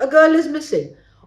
A girl is missing.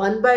1 by